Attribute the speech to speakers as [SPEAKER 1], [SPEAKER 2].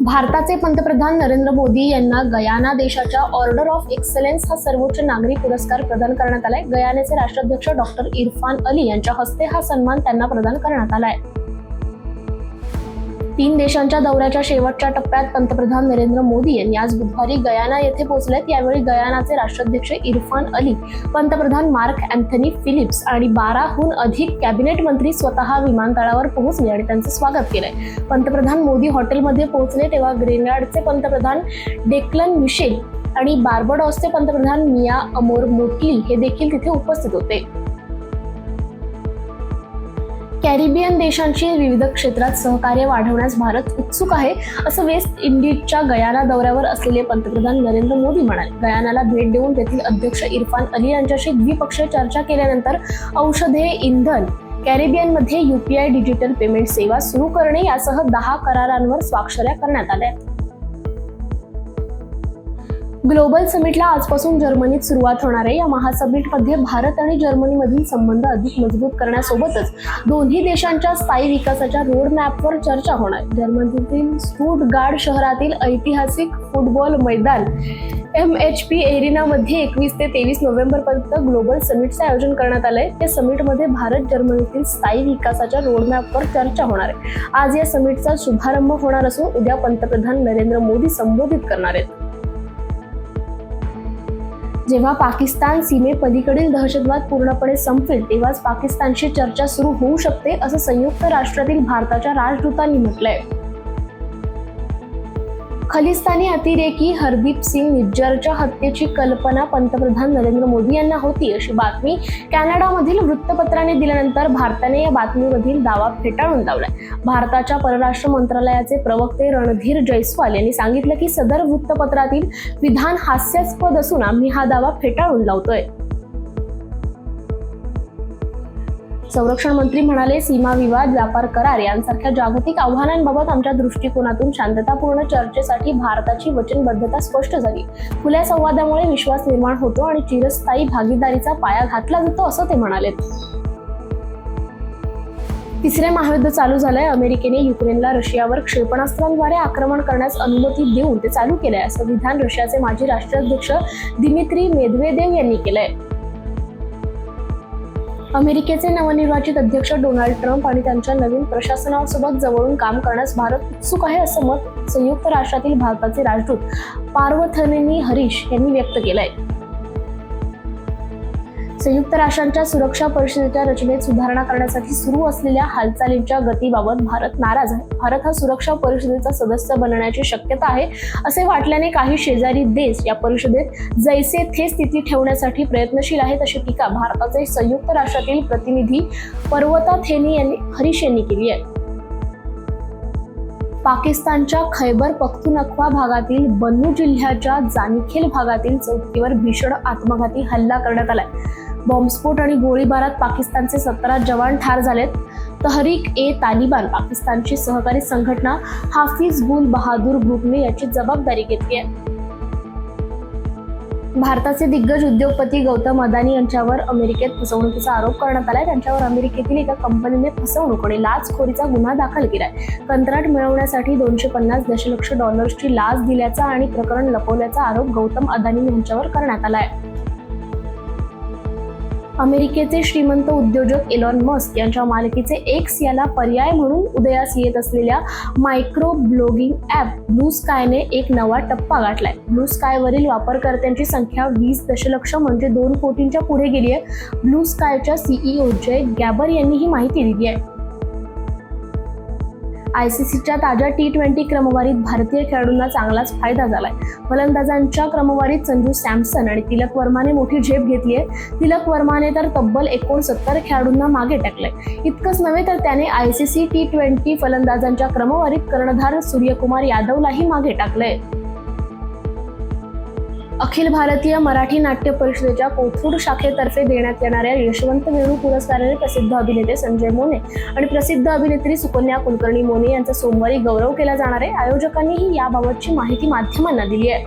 [SPEAKER 1] भारताचे पंतप्रधान नरेंद्र मोदी यांना गयाना देशाच्या ऑर्डर ऑफ एक्सलन्स हा सर्वोच्च नागरी पुरस्कार प्रदान करण्यात आलाय. गयानाचे राष्ट्राध्यक्ष डॉक्टर इरफान अली यांच्या हस्ते हा सन्मान त्यांना प्रदान करण्यात आलाय. 3 देशांच्या दौऱ्याच्या शेवटच्या टप्प्यात पंतप्रधान नरेंद्र मोदी यांनी आज बुधवारी गयाना येथे पोहोचलेत. यावेळी गयानाचे राष्ट्राध्यक्ष इरफान अली, पंतप्रधान मार्क अँथनी फिलिप्स आणि 12हून अधिक कॅबिनेट मंत्री स्वतः विमानतळावर पोहोचले आणि त्यांचे स्वागत केले. पंतप्रधान मोदी हॉटेलमध्ये पोहोचले तेव्हा ग्रेनाडाचे पंतप्रधान डेक्लन मिशेल आणि बार्बाडोसचे पंतप्रधान मिया अमोर मोटली हे देखील तिथे उपस्थित होते. कॅरिबियन देशांशी विविध क्षेत्रात सहकार्य वाढवण्यास भारत उत्सुक आहे, असं वेस्ट इंडिजच्या गयाना दौऱ्यावर असलेले पंतप्रधान नरेंद्र मोदी म्हणाले. गयानाला भेट देऊन तेथील अध्यक्ष इरफान अली यांच्याशी द्विपक्षीय चर्चा केल्यानंतर औषधे, इंधन, कॅरिबियनमध्ये UPI डिजिटल पेमेंट सेवा सुरू करणे यासह 10 करारांवर स्वाक्षऱ्या करण्यात आल्या. ग्लोबल समिटला आजपासून जर्मनीत सुरुवात होणार आहे. या महासमिटमध्ये भारत आणि जर्मनीमधील संबंध अधिक मजबूत करण्यासोबतच दोन्ही देशांच्या स्थायी विकासाच्या रोड मॅपवर चर्चा होणार. जर्मनीतील स्टुटगार्ट शहरातील ऐतिहासिक फुटबॉल मैदान MHP एरिनामध्ये 21 ते 23 नोव्हेंबरपर्यंत ग्लोबल समिटचे आयोजन करण्यात आलंय. या समिटमध्ये भारत जर्मनीतील स्थायी विकासाच्या रोडमॅपवर चर्चा होणार आहे. आज या समिटचा शुभारंभ होणार असून उद्या पंतप्रधान नरेंद्र मोदी संबोधित करणार आहेत. जेव्हा पाकिस्तान सीमेपलीकडील दहशतवाद पूर्णपणे संपेल तेव्हाच पाकिस्तानशी चर्चा सुरू होऊ शकते, असं संयुक्त राष्ट्रातील भारताच्या राजदूतांनी म्हटलंय. खलिस्तानी अतिरेकी हरदीप सिंग निज्जरच्या हत्येची कल्पना पंतप्रधान नरेंद्र मोदी यांना होती, अशी बातमी कॅनडामधील वृत्तपत्राने दिल्यानंतर भारताने या बातमीमधील दावा फेटाळून लावलाय. भारताच्या परराष्ट्र मंत्रालयाचे प्रवक्ते रणधीर जयस्वाल यांनी सांगितलं की सदर वृत्तपत्रातील विधान हास्यास्पद असून आम्ही हा दावा फेटाळून लावतोय. संरक्षण मंत्री म्हणाले, सीमा विवाद, व्यापार करार यांसारख्या जागतिक आव्हानांबाबत आमच्या दृष्टिकोनातून शांततापूर्ण चर्चेसाठी भारताची वचनबद्धता स्पष्ट झाली. खुल्या संवादामुळे विश्वास निर्माण होतो आणि चिरस्थायी भागीदारीचा पाया घातला जातो, असं ते म्हणाले. तिसरे महायुद्ध चालू झालंय. अमेरिकेने युक्रेनला रशियावर क्षेपणास्त्रांद्वारे आक्रमण करण्यास अनुमती देऊन ते चालू केलंय, असं विधान रशियाचे माजी राष्ट्राध्यक्ष दिमित्री मेदवेदेव यांनी केलंय. अमेरिकेचे नवनिर्वाचित अध्यक्ष डोनाल्ड ट्रम्प आणि त्यांच्या नवीन प्रशासनासोबत जवळून काम करण्यास भारत उत्सुक आहे, असं मत संयुक्त राष्ट्रातील भारताचे राजदूत पार्थेनी हरीश यांनी व्यक्त केलंय. संयुक्त राष्ट्रांच्या सुरक्षा परिषदेच्या रचनेत सुधारणा करण्यासाठी सुरू असलेल्या हालचालींच्या गतीबाबत भारत नाराज आहे. भारत हा सुरक्षा परिषदेचा सदस्य बनण्याची शक्यता आहे असे वाटल्याने काही शेजारी देश या परिषदेत जैसे थे स्थिती ठेवण्यासाठी प्रयत्नशील आहेत, अशी टीका भारताचे संयुक्त राष्ट्रातील प्रतिनिधी पार्थेनी हरीश यांनी केली आहे. पाकिस्तानच्या खैबर पख्तूनख्वा भागातील बन्नू जिल्ह्याच्या जानिखेल भागातील चौकीवर भीषण आत्मघाती हल्ला करण्यात आलाय. बॉम्बस्फोट आणि गोळीबारात पाकिस्तानचे 17 जवान ठार झालेत. तहरीक-ए-तालिबान पाकिस्तानची सहकारी संघटना हाफिज गुल बहादूर ग्रुपने याची जबाबदारी घेतली आहे. भारताचे दिग्गज उद्योगपती गौतम अदानी यांच्यावर अमेरिकेत फसवणुकीचा आरोप करण्यात आलाय. त्यांच्यावर अमेरिकेतील एका कंपनीने फसवणूक आणि लाचखोरीचा गुन्हा दाखल केलाय. कंत्राट मिळवण्यासाठी $250 दशलक्ष लाच दिल्याचा आणि प्रकरण लपवल्याचा आरोप गौतम अदानी यांच्यावर करण्यात आलाय. अमेरिकेचे श्रीमंत उद्योजक एलॉन मस्क यांच्या मालकीचे X याला पर्याय म्हणून उदयास येत असलेल्या मायक्रो ब्लॉगिंग ॲप ब्लू स्कायने एक नवा टप्पा गाठलाय. ब्लू स्कायवरील वापरकर्त्यांची संख्या 20 दशलक्ष म्हणजे 2 कोटींच्या पुढे गेली आहे. ब्लू स्कायच्या CEO जय गॅबर यांनी ही माहिती दिली आहे. ICCच्या ताज्या T20 क्रमवारीत भारतीय खेळाडूंना चांगलाच फायदा झालाय. फलंदाजांच्या क्रमवारीत संजू सॅमसन आणि तिलक वर्माने मोठी झेप घेतली आहे. तिलक वर्माने तर तब्बल 69 खेळाडूंना मागे टाकलंय. इतकंच नव्हे तर त्याने ICC T20 फलंदाजांच्या क्रमवारीत कर्णधार सूर्यकुमार यादवलाही मागे टाकलंय. अखिल भारतीय मराठी नाट्य परिषदेच्या कोथरूड शाखेतर्फे देण्यात येणाऱ्या यशवंत वेणू पुरस्काराने प्रसिद्ध अभिनेते संजय मोने आणि प्रसिद्ध अभिनेत्री सुकन्या कुलकर्णी मोने यांचा सोमवारी गौरव केला जाणार आहे. आयोजकांनीही याबाबतची माहिती माध्यमांना दिली आहे.